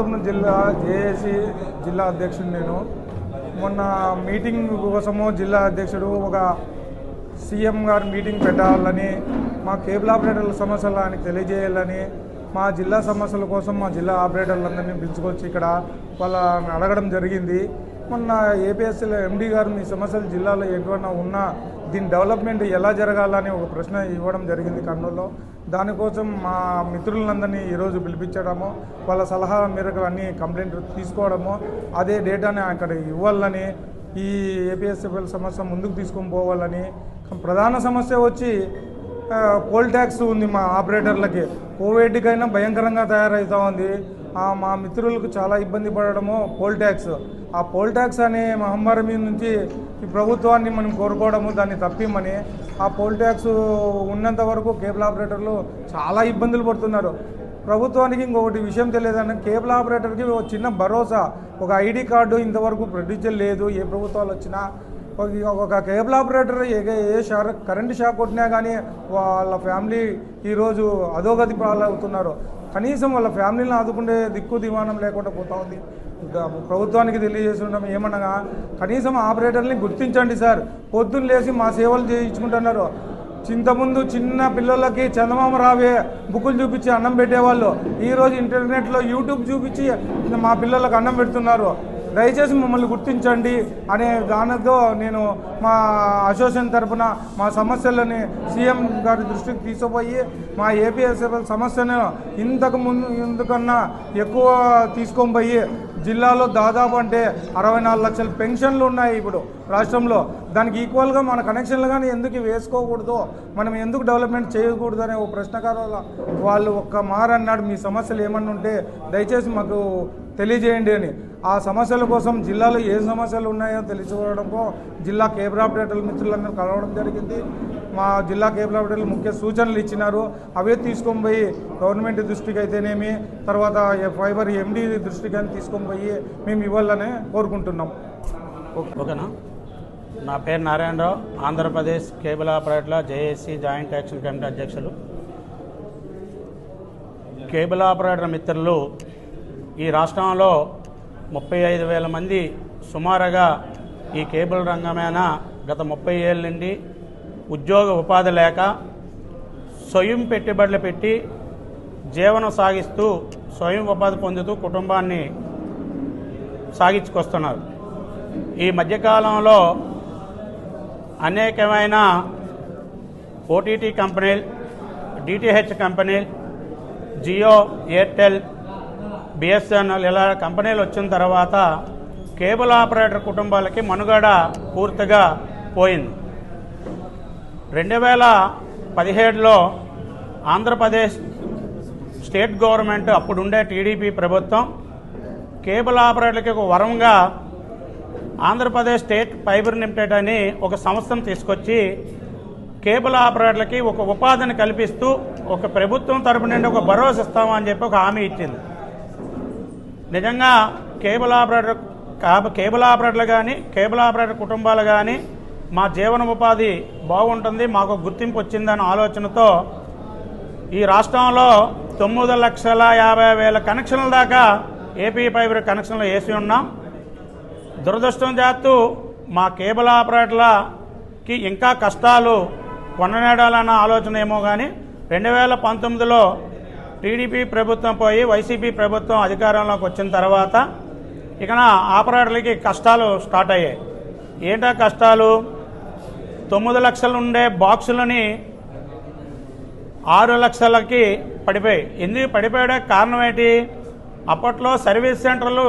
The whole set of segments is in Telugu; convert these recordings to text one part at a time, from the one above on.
జిల్లా జేఏసీ జిల్లా అధ్యక్షుడు నేను మొన్న మీటింగ్ కోసము జిల్లా అధ్యక్షుడు ఒక సీఎం గారు మీటింగ్ పెట్టాలని మా కేబుల్ ఆపరేటర్ల సమస్యలు ఆయనకు తెలియజేయాలని మా జిల్లా సమస్యల కోసం మా జిల్లా ఆపరేటర్లందరినీ పిలుచుకొచ్చి ఇక్కడ వాళ్ళని అడగడం జరిగింది. మొన్న ఏపీఎస్ఎల్ ఎండీ గారు మీ సమస్యలు జిల్లాలో ఎటువంటి ఉన్నా దీని డెవలప్మెంట్ ఎలా జరగాలని ఒక ప్రశ్న ఇవ్వడం జరిగింది కర్నూలులో. దానికోసం మా మిత్రులందరినీ ఈరోజు పిలిపించడము, వాళ్ళ సలహా మేరకు అన్ని కంప్లైంట్ తీసుకోవడము, అదే డేటాని అక్కడ ఇవ్వాలని, ఈ ఏపీఎస్ఎఫ్ఎల్ సమస్య ముందుకు తీసుకొని పోవాలని. ప్రధాన సమస్య వచ్చి పోల్ ట్యాక్స్ ఉంది మా ఆపరేటర్లకి. కోవిడ్కైనా భయంకరంగా తయారవుతూ ఉంది. మా మిత్రులకు చాలా ఇబ్బంది పడడము పోల్ ట్యాక్స్. ఆ పోల్ ట్యాక్స్ అనే మహమ్మారి మీద నుంచి ఈ ప్రభుత్వాన్ని మనం కోరుకోవడము, దాన్ని తప్పిమని. ఆ పోల్ ట్యాక్స్ ఉన్నంత వరకు కేబుల్ ఆపరేటర్లు చాలా ఇబ్బందులు పడుతున్నారు. ప్రభుత్వానికి ఇంకొకటి విషయం తెలియదంటే కేబుల్ ఆపరేటర్కి ఒక చిన్న భరోసా, ఒక ఐడి కార్డు ఇంతవరకు ప్రొడ్యూస్ లేదు. ఏ ప్రభుత్వాలు వచ్చినా ఒక కేబుల్ ఆపరేటర్ కరెంటు షాక్ కొట్టినా కానీ వాళ్ళ ఫ్యామిలీ ఈరోజు అధోగతి పాలవుతున్నారు. కనీసం వాళ్ళ ఫ్యామిలీని ఆదుకునే దిక్కు దివాణం లేకుండా పోతా ఉంది. ప్రభుత్వానికి తెలియజేస్తున్నాం ఏమనగా కనీసం ఆపరేటర్ని గుర్తించండి సార్. పొద్దున్న లేచి మా సేవలు చేయించుకుంటున్నారు. ఇంతకుముందు చిన్న పిల్లలకి చందమామ రావే బుక్కులు చూపించి అన్నం పెట్టేవాళ్ళు. ఈరోజు ఇంటర్నెట్లో యూట్యూబ్ చూపించి మా పిల్లలకు అన్నం పెడుతున్నారు. దయచేసి మమ్మల్ని గుర్తించండి అనే దానితో నేను మా అసోసియేషన్ తరఫున మా సమస్యలని సీఎం గారి దృష్టికి తీసుకుపోయి మా ఏపీఎస్ఎఫ్ఎల్ సమస్యను ఇంతకన్నా ఎక్కువ తీసుకొని పోయి జిల్లాలో దాదాపు అంటే 64 లక్షల పెన్షన్లు ఉన్నాయి ఇప్పుడు రాష్ట్రంలో. దానికి ఈక్వల్గా మన కనెక్షన్లు కానీ ఎందుకు వేసుకోకూడదు, మనం ఎందుకు డెవలప్మెంట్ చేయకూడదు అనే ఒక ప్రశ్నకారుల వాళ్ళు ఒక్క మాట అన్నాడు, మీ సమస్యలు ఏమన్నా ఉంటే దయచేసి మాకు తెలియజేయండి అని. ఆ సమస్యల కోసం జిల్లాలో ఏ సమస్యలు ఉన్నాయో తెలుసుకోవడంతో జిల్లా కేబుల్ ఆపరేటర్ల మిత్రులందరూ కలవడం జరిగింది. మా జిల్లా కేబుల్ ఆపరేటర్లు ముఖ్య సూచనలు ఇచ్చినారు. అవే తీసుకొని పోయి గవర్నమెంట్ దృష్టికి అయితేనేమి, తర్వాత ఫైబర్ ఎండీ దృష్టికి అని తీసుకొని పోయి మేము ఇవ్వాలని కోరుకుంటున్నాం. ఓకేనా? నా పేరు నారాయణరావు, ఆంధ్రప్రదేశ్ కేబుల్ ఆపరేటర్ల జేఏసీ జాయింట్ యాక్షన్ కమిటీ అధ్యక్షులు. కేబుల్ ఆపరేటర్ మిత్రులు ఈ రాష్ట్రంలో 35,000 మంది సుమారుగా ఈ కేబుల్ రంగమైన గత 30 ఏళ్ళ నుండి ఉద్యోగ ఉపాధి లేక స్వయం పెట్టుబడులు పెట్టి జీవనం సాగిస్తూ స్వయం ఉపాధి పొందుతూ కుటుంబాన్ని సాగించుకొస్తున్నారు. ఈ మధ్యకాలంలో అనేకమైన ఓటీటీ కంపెనీలు, డిటిహెచ్ కంపెనీలు, జియో, ఎయిర్టెల్, బిఎస్ఎన్ఎల్ ఇలా కంపెనీలు వచ్చిన తర్వాత కేబుల్ ఆపరేటర్ కుటుంబాలకి మనుగడ పూర్తిగా పోయింది. 2017లో ఆంధ్రప్రదేశ్ స్టేట్ గవర్నమెంట్, అప్పుడుండే టీడీపీ ప్రభుత్వం, కేబుల్ ఆపరేటర్లకి ఒక వరంగా ఆంధ్రప్రదేశ్ స్టేట్ ఫైబర్ లిమిటెడ్ అని ఒక సంస్థను తీసుకొచ్చి కేబుల్ ఆపరేటర్లకి ఒక ఉపాధిని కల్పిస్తూ ఒక ప్రభుత్వం తరపు నుండి ఒక భరోసా ఇస్తామని చెప్పి ఒక హామీ ఇచ్చింది. నిజంగా కేబుల్ ఆపరేటర్లు కానీ కేబుల్ ఆపరేటర్ కుటుంబాలు కానీ మా జీవన ఉపాధి బాగుంటుంది, మాకు గుర్తింపు వచ్చిందన్న ఆలోచనతో ఈ రాష్ట్రంలో 9,50,000 కనెక్షన్ల దాకా ఏపీ ఫైబర్ కనెక్షన్లు వేసి ఉన్నాం. దురదృష్టం చేస్తూ మా కేబుల్ ఆపరేటర్లకి ఇంకా కష్టాలు కొననేడాలన్న ఆలోచన ఏమో కానీ 2019లో టీడీపీ ప్రభుత్వం పోయి వైసీపీ ప్రభుత్వం అధికారంలోకి వచ్చిన తర్వాత ఇక ఆపరేటర్లకి కష్టాలు స్టార్ట్ అయ్యాయి. ఏంటా కష్టాలు? 9 లక్షలు ఉండే బాక్సులని 6 లక్షలకి పడిపోయాయి. ఎందుకు పడిపోయడానికి కారణం ఏంటి? అప్పట్లో సర్వీస్ సెంటర్లు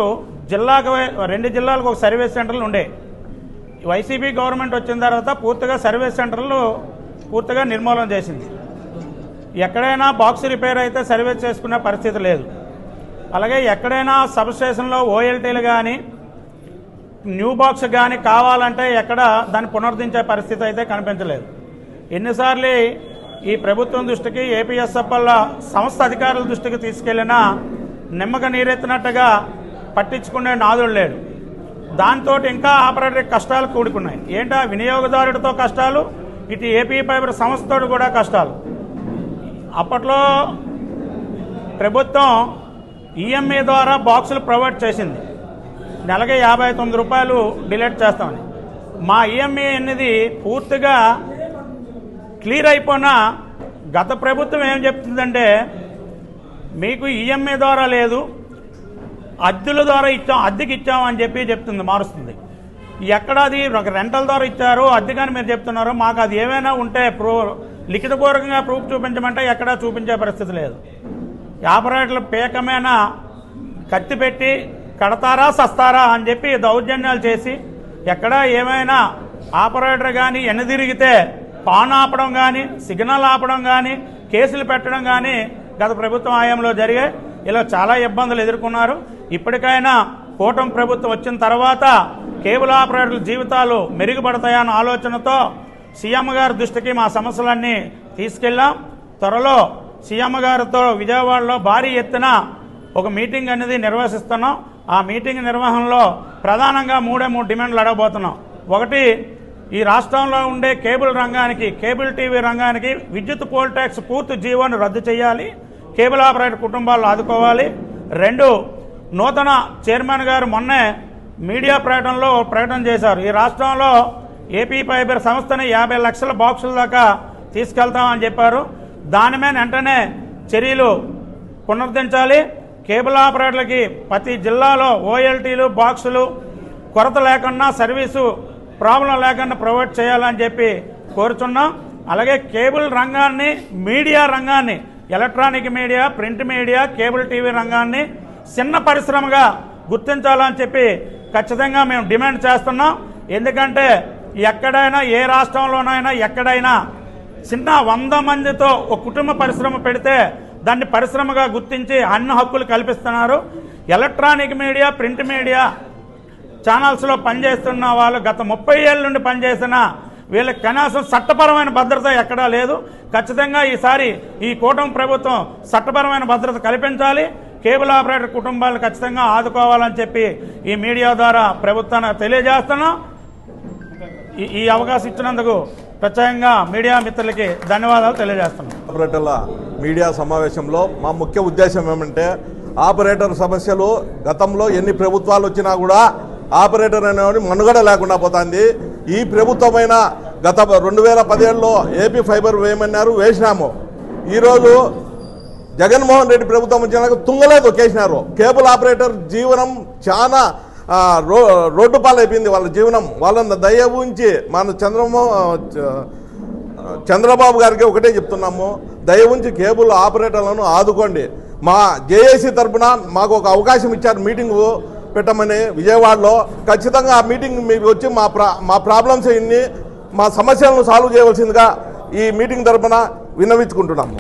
జిల్లాకు 2 జిల్లాలకు ఒక సర్వీస్ సెంటర్లు ఉండే. వైసీపీ గవర్నమెంట్ వచ్చిన తర్వాత పూర్తిగా సర్వీస్ సెంటర్లు పూర్తిగా నిర్మూలన చేసింది. ఎక్కడైనా బాక్స్ రిపేర్ అయితే సర్వీస్ చేసుకునే పరిస్థితి లేదు. అలాగే ఎక్కడైనా సబ్ స్టేషన్లో ఓఎల్టీలు కానీ న్యూ బాక్స్ కానీ కావాలంటే ఎక్కడ దాన్ని పునరుద్ధరించే పరిస్థితి అయితే కనిపించలేదు. ఎన్నిసార్లు ఈ ప్రభుత్వం దృష్టికి, ఏపీఎస్ఎఫ్ఎల్ సంస్థ అధికారుల దృష్టికి తీసుకెళ్లినా నిమ్మక నీరెత్తినట్టుగా పట్టించుకునే నాదుడు లేడు. దాంతో ఇంకా ఆపరేటర్ కష్టాలు కూడుకున్నాయి. ఏంటా? వినియోగదారుడితో కష్టాలు, ఇటు ఏపీ ఫైబర్ సంస్థతో కూడా కష్టాలు. అప్పట్లో ప్రభుత్వం ఈఎంఐ ద్వారా బాక్సులు ప్రొవైడ్ చేసింది. నెలకి 59 రూపాయలు డిలీట్ చేస్తామని. మా ఈఎంఐ అనేది పూర్తిగా క్లియర్ అయిపోయినా గత ప్రభుత్వం ఏం చెప్తుందంటే మీకు ఈఎంఐ ద్వారా లేదు, అద్దెల ద్వారా ఇచ్చాం, అద్దెకి ఇచ్చామని చెప్పి చెప్తుంది, మారుస్తుంది. ఎక్కడ అది ఒక రెంటల్ ద్వారా ఇచ్చారు, అద్దెగాని మీరు చెప్తున్నారు. మాకు అది ఏమైనా ఉంటే లిఖితపూర్వకంగా ప్రూఫ్ చూపించమంటే ఎక్కడా చూపించే పరిస్థితి లేదు. ఆపరేటర్లు పేకమైన కత్తి పెట్టి కడతారా సస్తారా అని చెప్పి దౌర్జన్యాలు చేసి ఎక్కడా ఏమైనా ఆపరేటర్ కానీ ఎన్నిదిరిగితే పాన్ ఆపడం కానీ సిగ్నల్ ఆపడం కానీ కేసులు పెట్టడం కానీ గత ప్రభుత్వం హయాంలో జరిగాయి. ఇలా చాలా ఇబ్బందులు ఎదుర్కొన్నారు. ఇప్పటికైనా కూటమి ప్రభుత్వం వచ్చిన తర్వాత కేబుల్ ఆపరేటర్ల జీవితాలు మెరుగుపడతాయన్న ఆలోచనతో సీఎం గారి దృష్టికి మా సమస్యలన్నీ తీసుకెళ్లాం. త్వరలో సీఎం గారితో విజయవాడలో భారీ ఎత్తున ఒక మీటింగ్ అనేది నిర్వహిస్తున్నాం. ఆ మీటింగ్ నిర్వహణలో ప్రధానంగా 3 డిమాండ్లు అడగబోతున్నాం. ఒకటి, ఈ రాష్ట్రంలో ఉండే కేబుల్ రంగానికి, కేబుల్ టీవీ రంగానికి విద్యుత్ పోల్ ట్యాక్స్ పూర్తి జీవోను రద్దు చేయాలి, కేబుల్ ఆపరేటర్ కుటుంబాలను ఆదుకోవాలి. 2, నూతన చైర్మన్ గారు మొన్నే మీడియా ప్రకటన చేశారు. ఈ రాష్ట్రంలో ఏపీ ఫైబర్ సంస్థని 50 లక్షల బాక్సుల దాకా తీసుకెళ్తామని చెప్పారు. దాని మీద వెంటనే చర్యలు పునరుద్ధరించాలి. కేబుల్ ఆపరేటర్లకి ప్రతి జిల్లాలో ఓఎల్టీలు బాక్సులు కొరత లేకుండా, సర్వీసు ప్రాబ్లం లేకుండా ప్రొవైడ్ చేయాలని చెప్పి కోరుచున్నాం. అలాగే కేబుల్ రంగాన్ని, మీడియా రంగాన్ని, electronic media, print media, cable TV రంగాన్ని చిన్న పరిశ్రమగా గుర్తించాలని చెప్పి ఖచ్చితంగా మేము డిమాండ్ చేస్తున్నాం. ఎందుకంటే ఎక్కడైనా, ఏ రాష్ట్రంలోనైనా ఎక్కడైనా చిన్న 100 మందితో ఒక కుటుంబ పరిశ్రమ పెడితే దాన్ని పరిశ్రమగా గుర్తించి అన్ని హక్కులు కల్పిస్తున్నారు. ఎలక్ట్రానిక్ మీడియా, ప్రింట్ మీడియా ఛానల్స్లో పనిచేస్తున్న వాళ్ళు గత 30 ఏళ్ళ నుండి పనిచేసిన వీళ్ళకి కనీసం చట్టపరమైన భద్రత ఎక్కడా లేదు. ఖచ్చితంగా ఈసారి ఈ కూటమి ప్రభుత్వం చట్టపరమైన భద్రత కల్పించాలి. కేబుల్ ఆపరేటర్ కుటుంబాలను ఖచ్చితంగా ఆదుకోవాలని చెప్పి ఈ మీడియా ద్వారా ప్రభుత్వానికి తెలియజేస్తున్నాం. ఈ అవకాశం ఇచ్చినందుకు ప్రత్యేకంగా మీడియా మిత్రులకి ధన్యవాదాలు తెలియజేస్తున్నాం. ఆపరేటర్ల మీడియా సమావేశంలో మా ముఖ్య ఉద్దేశం ఏమంటే, ఆపరేటర్ సమస్యలు గతంలో ఎన్ని ప్రభుత్వాలు వచ్చినా కూడా ఆపరేటర్ అనేవాడి మనుగడ లేకుండా పోతుంది. ఈ ప్రభుత్వమైన గత 2017లో ఏపీ ఫైబర్ వేయమన్నారు, వేసినాము. ఈరోజు జగన్మోహన్ రెడ్డి ప్రభుత్వం వచ్చినాక తుంగలే తొక్కేసినారు. కేబుల్ ఆపరేటర్ జీవనం చాలా రోడ్డు పాలైపోయింది. వాళ్ళ జీవనం. వాళ్ళని దయ ఉంచి మన చంద్రబాబు గారికి ఒకటే చెప్తున్నాము, దయ ఉంచి కేబుల్ ఆపరేటర్లను ఆదుకోండి. మా జేఏసీ తరఫున మాకు ఒక అవకాశం ఇచ్చారు మీటింగు పెట్టమని విజయవాడలో. ఖచ్చితంగా ఆ మీటింగ్ మీకు వచ్చి మా ప్రాబ్లమ్స్ ఇన్ని, మా సమస్యలను సాల్వ్ చేయవలసిందిగా ఈ మీటింగ్ తరఫున విన్నవించుకుంటున్నాము.